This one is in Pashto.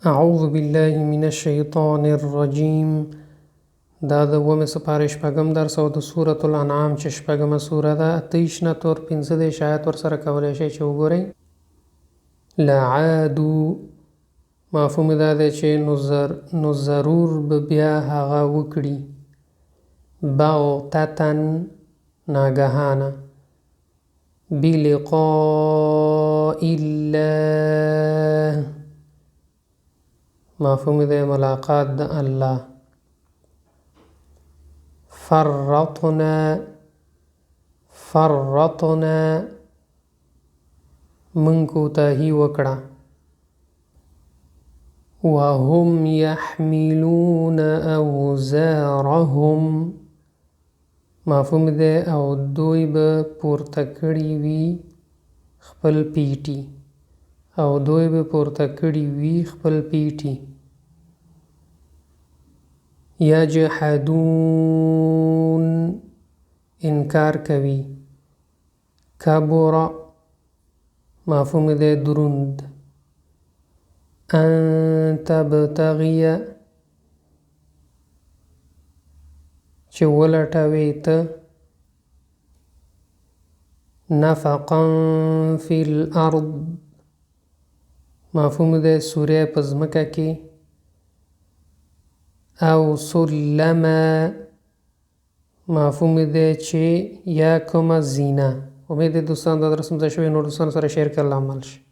اعوذ بالله من الشیطان الرجیم. دا د اوومې سپارې شپږم درس او د سورة الانعام چې شپږمه سوره ده. 28 نه تر 15 آیات ورسره کولی شئ چې وګورئ. لعادو مفهوم دا دی چې نو ضرور به بیا هغه وکړي بغتتن ناګهانه بلقاء الله مفهوم دی ملاقات د الله. فرطنا من کوتاهی وکړه وهم يحملون اوزارهم مفهوم دی او دوی به پورته کړي وي خپل پیټي یجحدون انکار کوي کبر مفهوم دی دروند ان تبتغي چې ولټوي ته نفقا فی الارض مفهوم دی سوری په ځمکه کې او سلما مفهوم دی چې یا کومه زینه. امید دوستان دا درس مزه شوی نور دوستان سره شیر کړئ. الله عمل شي.